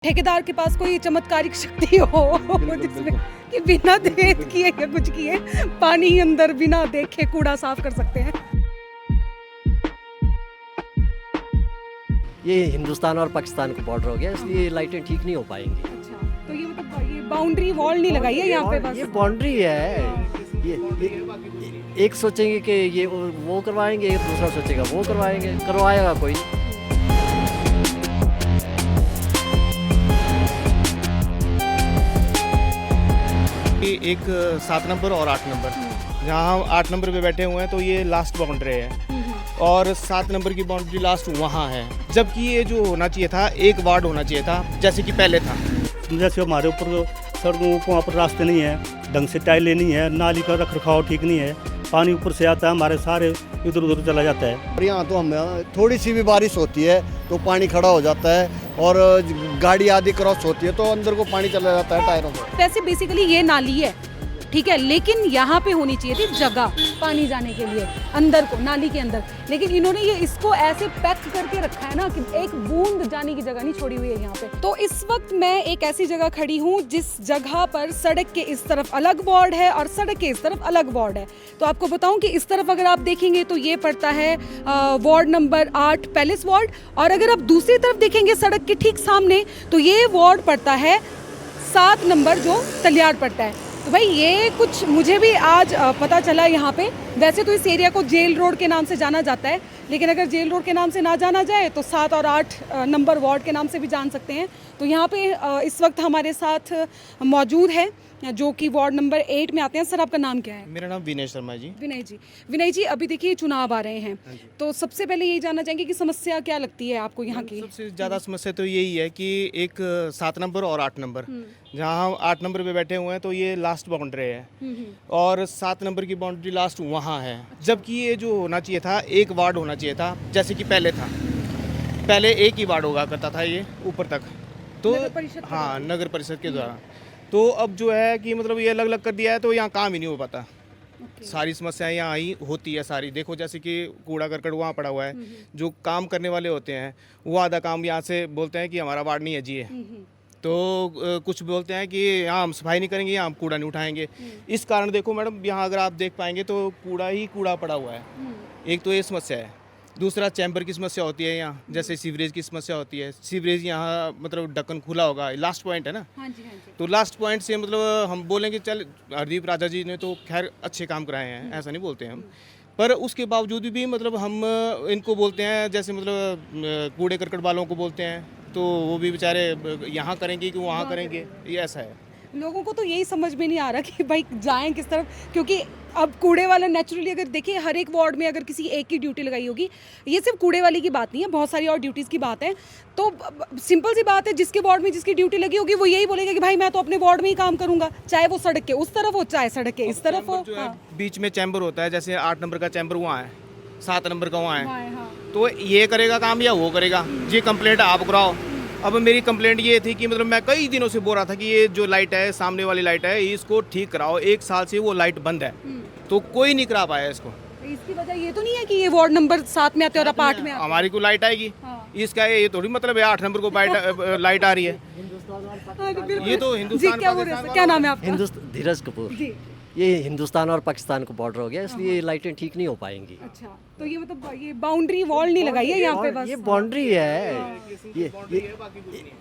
ठेकेदार के पास कोई चमत्कारिक शक्ति हो जिसमें कि बिना देख किए या कुछ किए पानी अंदर बिना देखे कूड़ा साफ कर सकते हैं। ये हिंदुस्तान और पाकिस्तान का बॉर्डर हो गया, इसलिए लाइटें ठीक नहीं हो पाएंगी। अच्छा, तो ये मतलब ये बाउंड्री वॉल नहीं लगाई है यहाँ पे, बस ये बाउंड्री है। ये एक सोचेंगे कि ये वो करवाएंगे, एक दूसरा सोचेगा वो करवाएंगे, करवाएगा कोई नहीं। एक 7 नंबर और 8 नंबर, जहाँ हम 8 नंबर पे बैठे हुए हैं तो ये लास्ट बाउंड्री है और 7 नंबर की बाउंड्री लास्ट वहाँ है, जबकि ये जो होना चाहिए था एक वार्ड होना चाहिए था जैसे कि पहले था। जैसे हमारे ऊपर सड़कों को वहाँ पर रास्ते नहीं है, ढंग से टाइलें नहीं है, नाली का रख रखाव ठीक नहीं है, पानी ऊपर से आता है, हमारे सारे इधर उधर चला जाता है। और यहाँ तो हम थोड़ी सी भी बारिश होती है तो पानी खड़ा हो जाता है और गाड़ी आदि क्रॉस होती है तो अंदर को पानी चला जाता है टायरों में। वैसे बेसिकली ये नाली है, ठीक है, लेकिन यहाँ पे होनी चाहिए थी जगह पानी जाने के लिए अंदर को, नाली के अंदर, लेकिन इन्होंने ये इसको ऐसे पैक करके रखा है ना कि एक बूंद जाने की जगह नहीं छोड़ी हुई है यहाँ पे। तो इस वक्त मैं एक ऐसी जगह खड़ी हूँ जिस जगह पर सड़क के इस तरफ अलग वार्ड है और सड़क के इस तरफ अलग वार्ड है। तो आपको बताऊं कि इस तरफ अगर आप देखेंगे तो ये पड़ता है वार्ड नंबर 8 पैलेस वार्ड, और अगर आप दूसरी तरफ देखेंगे सड़क के ठीक सामने तो ये वार्ड पड़ता है 7 नंबर जो तलियाड़ पड़ता है। तो भाई ये कुछ मुझे भी आज पता चला यहाँ पे। वैसे तो इस एरिया को जेल रोड के नाम से जाना जाता है, लेकिन अगर जेल रोड के नाम से ना जाना जाए तो 7 और 8 नंबर वार्ड के नाम से भी जान सकते हैं। तो यहाँ पे इस वक्त हमारे साथ मौजूद है जो कि वार्ड नंबर 8 में आते हैं। सर आपका नाम क्या है? मेरा नाम विनय शर्मा जी। विनय जी, अभी देखिए चुनाव आ रहे हैं, तो सबसे पहले यही जानना चाहेंगे कि समस्या क्या लगती है आपको यहाँ की? सबसे ज़्यादा समस्या तो यही है कि एक 7 नंबर और 8 नंबर, जहाँ हम 8 नंबर पे बैठे हुए हैं तो ये लास्ट बाउंड्री है और 7 नंबर की बाउंड्री लास्ट वहाँ है, जबकि ये जो होना चाहिए था एक वार्ड होना चाहिए था जैसे कि पहले था। पहले एक ही वार्ड हुआ करता था ये ऊपर तक, तो हाँ नगर परिषद के द्वारा। तो अब जो है कि मतलब ये अलग अलग कर दिया है तो यहाँ काम ही नहीं हो पाता। सारी समस्याएं यहाँ ही होती है सारी। देखो जैसे कि कूड़ा करकट वहाँ पड़ा हुआ है, जो काम करने वाले होते हैं वो आधा काम यहाँ से बोलते हैं कि हमारा वार्ड नहीं है जी है, तो कुछ बोलते हैं कि यहाँ हम सफाई नहीं करेंगे, यहाँ हम कूड़ा नहीं उठाएंगे। इस कारण देखो मैडम यहाँ अगर आप देख पाएंगे तो कूड़ा ही कूड़ा पड़ा हुआ है। एक तो ये समस्या है, दूसरा चैम्बर की समस्या होती है यहाँ, जैसे सीवरेज की समस्या होती है। सीवरेज यहाँ मतलब ढक्कन खुला होगा, लास्ट पॉइंट है ना, हाँ जी, हाँ जी। तो लास्ट पॉइंट से मतलब हम बोलेंगे चल हरदीप राजा जी ने तो खैर अच्छे काम कराए हैं, ऐसा नहीं बोलते हम, पर उसके बावजूद भी मतलब हम इनको बोलते हैं जैसे मतलब कूड़े करकट वालों को बोलते हैं तो वो भी बेचारे यहाँ करेंगे कि वहाँ करेंगे, ये ऐसा है। लोगों को तो यही समझ में नहीं आ रहा कि भाई जाएं किस तरफ, क्योंकि अब कूड़े वाला नेचुरली अगर देखिए हर एक वार्ड में अगर किसी एक की ड्यूटी लगाई होगी, ये सिर्फ कूड़े वाली की बात नहीं है, बहुत सारी और ड्यूटीज़ की बात है। तो सिंपल सी बात है, जिसके वार्ड में जिसकी ड्यूटी लगी होगी वो यही बोलेगा कि भाई मैं तो अपने वार्ड में ही काम करूंगा, चाहे वो सड़क के उस तरफ हो चाहे सड़क के इस तरफ हो। हाँ। बीच में चैम्बर होता है, जैसे 8 नंबर का चैम्बर वहाँ है, 7 नंबर का वहाँ है, हाँ। तो ये करेगा काम या वो करेगा जी, कंप्लेंट आप कराओ। अब मेरी कंप्लेंट ये थी कि मतलब मैं कई दिनों से बोल रहा था कि ये जो लाइट है सामने वाली लाइट है इसको ठीक कराओ, 1 साल से वो लाइट बंद है, तो कोई नहीं करा पाया इसको। इसकी वजह ये तो नहीं है कि ये वार्ड नंबर 7 में आते हैं और आप 8 में आते हमारी को लाइट आएगी, हाँ। इसका ये थोड़ी मतलब है 8 नंबर को लाइट आ रही है। ये तो हिंदुस्तान क्या बोल रहे हैं? क्या नाम है आपका? धीरज कपूर। जी। ये हिंदुस्तान और पाकिस्तान का बॉर्डर हो गया, इसलिए लाइटें ठीक नहीं हो पाएंगी। अच्छा, तो ये मतलब ये बाउंड्री वॉल नहीं लगाई है यहाँ पे, बस ये बाउंड्री है। ये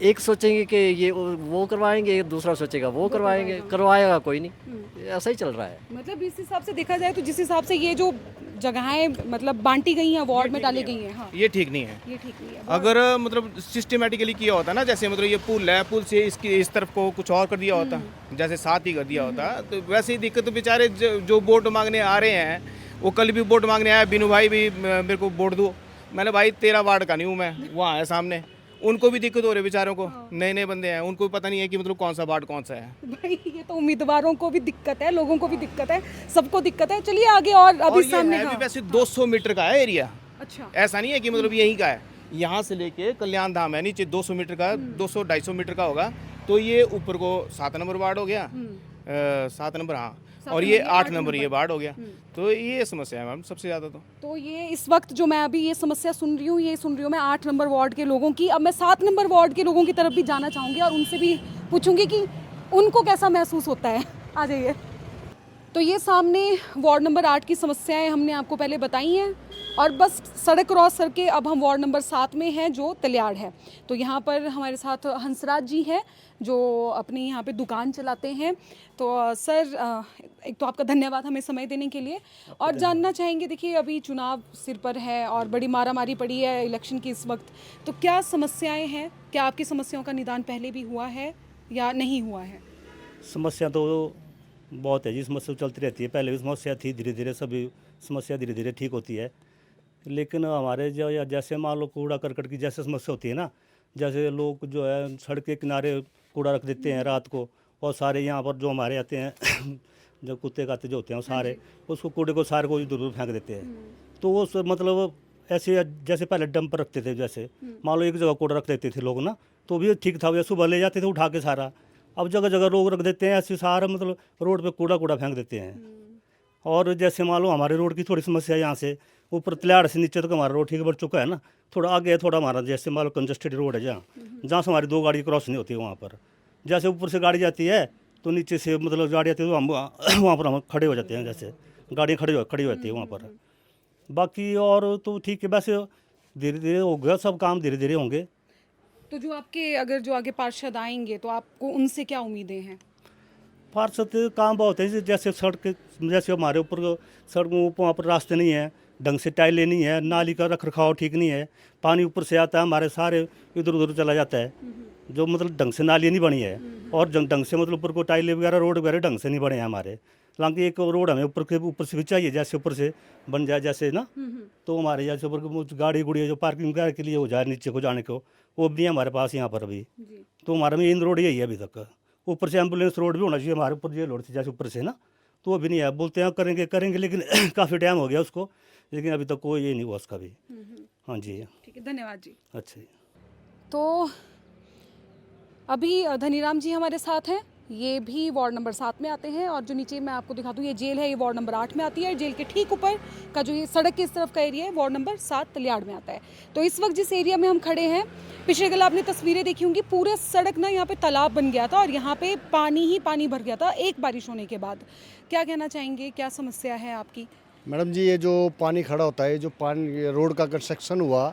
एक सोचेंगे कि ये वो करवाएंगे, एक दूसरा सोचेगा वो करवाएंगे, करवाएगा कोई नहीं। ऐसा ही चल रहा है। मतलब इस हिसाब से देखा जाए तो जिस हिसाब से ये जो जगहें मतलब बांटी गई हैं, वार्ड में डाली गई हैं, हाँ, ये ठीक नहीं है। ये ठीक नहीं है। अगर मतलब सिस्टमेटिकली किया होता ना, जैसे मतलब ये पुल है, पुल से इसकी इस तरफ को कुछ और कर दिया होता, जैसे साथ ही कर दिया होता, तो वैसे ही दिक्कत। तो बेचारे जो वोट मांगने आ रहे हैं, वो कल भी वोट मांगने आया, बिनू भाई भी मेरे को वोट दो, मैंने भाई 13 वार्ड का नहीं हूँ मैं, वहाँ है सामने, उनको भी दिक्कत हो रही है बेचारों को। नए नए बंदे हैं, उनको भी पता नहीं है कि मतलब कौन सा वार्ड कौन सा है। भाई ये तो उम्मीदवारों को भी दिक्कत है, लोगों को भी दिक्कत है, सबको दिक्कत है। चलिए आगे और अभी और सामने ये है हाँ। भी वैसे 200 मीटर का है एरिया, अच्छा, ऐसा नहीं है कि मतलब यहीं का है, यहाँ से लेके कल्याण धाम है नीचे 200 मीटर का, 200-250 मीटर का होगा। तो ये ऊपर को 7 नंबर वार्ड हो गया, 7 नंबर, हाँ, और ये 8 नंबर ये बाढ़ हो गया। तो ये समस्या है मैम सबसे ज़्यादा। तो ये इस वक्त जो मैं अभी ये समस्या सुन रही हूँ, ये सुन रही हूँ मैं 8 नंबर वार्ड के लोगों की। अब मैं 7 नंबर वार्ड के लोगों की तरफ भी जाना चाहूँगी और उनसे भी पूछूंगी कि उनको कैसा महसूस होता है। आ जाइए। तो ये सामने वार्ड नंबर 8 की समस्याएं हमने आपको पहले बताई हैं और बस सड़क क्रॉस करके अब हम वार्ड नंबर 7 में हैं जो तलियाड़ है। तो यहाँ पर हमारे साथ हंसराज जी हैं जो अपनी यहाँ पे दुकान चलाते हैं। तो सर एक तो आपका धन्यवाद हमें समय देने के लिए और जानना चाहेंगे, देखिए अभी चुनाव सिर पर है और बड़ी मारामारी पड़ी है इलेक्शन की इस वक्त, तो क्या समस्याएँ हैं? क्या आपकी समस्याओं का निदान पहले भी हुआ है या नहीं हुआ है? समस्या तो बहुत है जी, समस्या चलती रहती है। पहले भी समस्या थी, धीरे धीरे सभी समस्या धीरे धीरे ठीक होती है। लेकिन हमारे जो या जैसे मान लो कूड़ा करकट की जैसे समस्या होती है ना, जैसे लोग जो है सड़क के किनारे कूड़ा रख देते हैं रात को, और सारे यहाँ पर जो हमारे आते हैं जो कुत्ते काते जो होते हैं वो सारे उसको कूड़े को सारे को इधर उधर फेंक देते हैं। तो वो मतलब ऐसे जैसे पहले डंप रखते थे, जैसे मान लो एक जगह कूड़ा रख देते थे लोग ना, तो भी ठीक था, वैसे सुबह ले जाते थे उठा के सारा। अब जगह जगह लोग रख देते हैं ऐसे सारा, मतलब रोड पे कूड़ा फेंक देते हैं। और जैसे मान लो हमारे रोड की थोड़ी समस्या यहाँ से ऊपर तलियाड़ से नीचे तक हमारा रोड ठीक बढ़ चुका है ना, थोड़ा आगे है, थोड़ा हमारा जैसे मान लो कंजस्टेड रोड है जहाँ से हमारी 2 गाड़ी क्रॉस नहीं होती है, वहाँ पर जैसे ऊपर से गाड़ी जाती है तो नीचे से मतलब गाड़ी आती है तो हम वहाँ पर हम खड़े हो जाते हैं, जैसे गाड़ियाँ खड़ी हो जाती है वहाँ पर। बाकी और तो ठीक है, वैसे धीरे धीरे हो गया सब काम, धीरे धीरे होंगे। तो जो आपके अगर जो आगे पार्षद आएंगे तो आपको उनसे क्या उम्मीदें हैं? पार्षद काम बहुत है, जैसे सड़क जैसे हमारे ऊपर सड़कों वहाँ पर रास्ते नहीं है, ढंग से टाइलें नहीं है, नाली का रख रखाव ठीक नहीं है, पानी ऊपर से आता है हमारे सारे इधर उधर चला जाता है, जो मतलब ढंग से नाली नहीं बनी है, और ढंग से मतलब ऊपर को टाइलें वगैरह रोड वगैरह ढंग से नहीं बने हैं हमारे। हालांकि एक रोड हमें ऊपर से भी चाहिए, जैसे ऊपर से बन जाए जैसे ना, तो हमारे जैसे ऊपर गाड़ी गुड़ी जो पार्किंग वगैरह के लिए हो जाए नीचे को जाने को, वो भी हमारे पास यहाँ पर अभी। तो हमारा मेन रोड यही है अभी तक। ऊपर से एम्बुलेंस रोड भी होना चाहिए हमारे ऊपर, ये रोड से जैसे ऊपर से ना, तो वो भी नहीं है। बोलते हैं करेंगे लेकिन काफ़ी टाइम हो गया उसको, लेकिन अभी तक कोई ये नहीं हुआ उसका भी। हाँ जी, ठीक है, धन्यवाद जी। अच्छा जी। तो अभी धनीराम जी हमारे साथ हैं, ये भी वार्ड नंबर 7 में आते हैं और जो नीचे मैं आपको दिखा दूँ ये जेल है, ये वार्ड नंबर 8 में आती है। जेल के ठीक ऊपर का जो ये सड़क के इस तरफ का एरिया है वार्ड नंबर 7 तलियाड़ में आता है। तो इस वक्त जिस एरिया में हम खड़े हैं, पिछले कल आपने तस्वीरें देखी होंगी, पूरे सड़क ना यहाँ पे तालाब बन गया था और यहाँ पे पानी ही पानी भर गया था एक बारिश होने के बाद। क्या कहना चाहेंगे, क्या समस्या है आपकी? मैडम जी, ये जो पानी खड़ा होता है, जो पानी रोड का कंस्ट्रक्शन हुआ,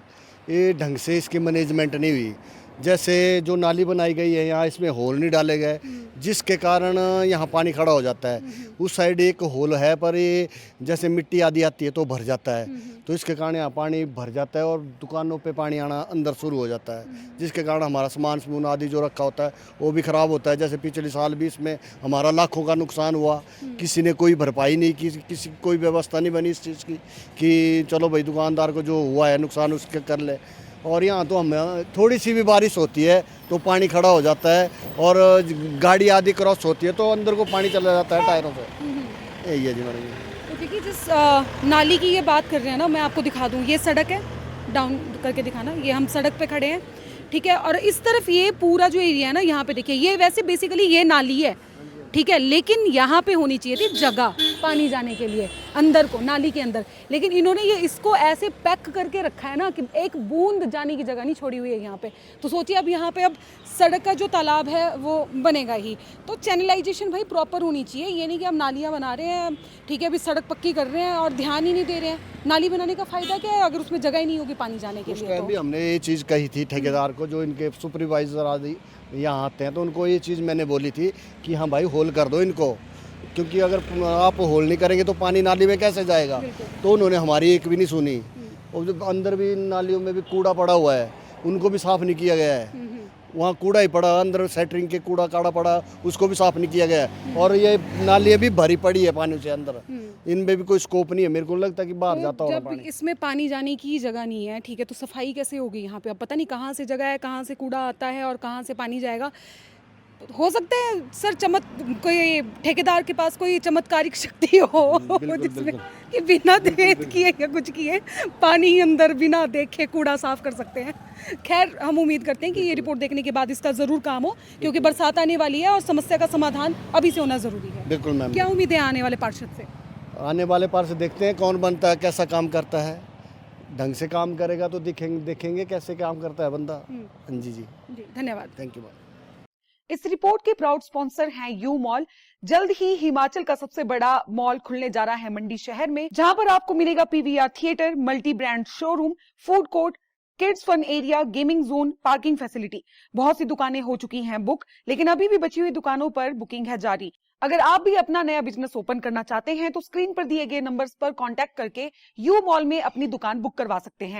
ये ढंग से इसकी मैनेजमेंट नहीं हुई। जैसे जो नाली बनाई गई है यहाँ, इसमें होल नहीं डाले गए, जिसके कारण यहाँ पानी खड़ा हो जाता है। उस साइड एक होल है पर ये जैसे मिट्टी आदि आती है तो भर जाता है, तो इसके कारण यहाँ पानी भर जाता है और दुकानों पे पानी आना अंदर शुरू हो जाता है, जिसके कारण हमारा सामान आदि जो रखा होता है वो भी ख़राब होता है। जैसे पिछले साल भी इसमें हमारा लाखों का नुकसान हुआ, किसी ने कोई भरपाई नहीं की, किसी कोई व्यवस्था नहीं बनी इस चीज़ की कि चलो भाई दुकानदार को जो हुआ है नुकसान उसके कर ले। और यहाँ तो हम थोड़ी सी भी बारिश होती है तो पानी खड़ा हो जाता है और गाड़ी आदि क्रॉस होती है तो अंदर को पानी चला जाता है टायरों से। यही है जी मैडम। तो देखिए जिस नाली की ये बात कर रहे हैं ना, मैं आपको दिखा दूँ, ये सड़क है, डाउन करके दिखाना, ये हम सड़क पे खड़े हैं, ठीक है, और इस तरफ ये पूरा जो एरिया है ना, यहाँ पे देखिए ये वैसे बेसिकली ये नाली है, ठीक है, लेकिन यहाँ पे होनी चाहिए थी जगह पानी जाने के लिए अंदर को, नाली के अंदर, लेकिन इन्होंने ये इसको ऐसे पैक करके रखा है ना कि एक बूंद जाने की जगह नहीं छोड़ी हुई है यहाँ पे। तो सोचिए अब यहाँ पे अब सड़क का जो तालाब है वो बनेगा ही, तो चैनलाइजेशन भाई प्रॉपर होनी चाहिए। ये नहीं कि हम नालियाँ बना रहे हैं, ठीक है, अभी सड़क पक्की कर रहे हैं और ध्यान ही नहीं दे रहे हैं। नाली बनाने का फ़ायदा क्या है अगर उसमें जगह ही नहीं होगी पानी जाने के लिए? भी हमने ये चीज़ कही थी ठेकेदार को, जो इनके सुपरवाइजर आदि यहाँ आते हैं, तो उनको ये चीज़ मैंने बोली थी कि हाँ भाई होल कर दो इनको, क्योंकि अगर आप होल नहीं करेंगे तो पानी नाली में कैसे जाएगा। तो उन्होंने हमारी एक भी नहीं सुनी, और जो अंदर भी नालियों में भी कूड़ा पड़ा हुआ है उनको भी साफ़ नहीं किया गया है। वहाँ कूड़ा ही पड़ा, अंदर सेटरिंग के कूड़ा काड़ा पड़ा, उसको भी साफ़ नहीं किया गया है। और ये नालियाँ भी भरी पड़ी है पानी से अंदर, इनमें भी कोई स्कोप नहीं है। मेरे को लगता है कि बाहर जाता होगा पानी। इसमें पानी जाने की जगह नहीं है, ठीक है, तो सफाई कैसे होगी यहाँ पे? अब पता नहीं कहाँ से जगह है, कहाँ से कूड़ा आता है और कहाँ से पानी जाएगा। हो सकता है सर कोई ठेकेदार के पास कोई चमत्कारिक शक्ति हो जिसमें कि बिना देख किए या कुछ किए पानी अंदर बिना देखे कूड़ा साफ कर सकते हैं। खैर हम उम्मीद करते हैं कि ये रिपोर्ट देखने के बाद इसका ज़रूर काम हो, क्योंकि बरसात आने वाली है और समस्या का समाधान अभी से होना ज़रूरी है। बिल्कुल मैम। क्या उम्मीद है आने वाले पार्षद से? आने वाले पार्षद देखते हैं कौन बनता है, कैसा काम करता है। ढंग से काम करेगा तो देखेंगे कैसे काम करता है बंदा। हाँ जी जी जी धन्यवाद। Thank you. इस रिपोर्ट के प्राउड स्पॉन्सर हैं यू मॉल। जल्द ही हिमाचल का सबसे बड़ा मॉल खुलने जा रहा है मंडी शहर में, जहां पर आपको मिलेगा PVR theatre, multi brand showroom, food court, kids fun area, gaming zone, parking facility. बहुत सी दुकानें हो चुकी हैं बुक, लेकिन अभी भी बची हुई दुकानों पर बुकिंग है जारी। अगर आप भी अपना नया बिजनेस ओपन करना चाहते हैं तो स्क्रीन पर दिए गए नंबर्स पर कांटेक्ट करके यू मॉल में अपनी दुकान बुक करवा सकते हैं।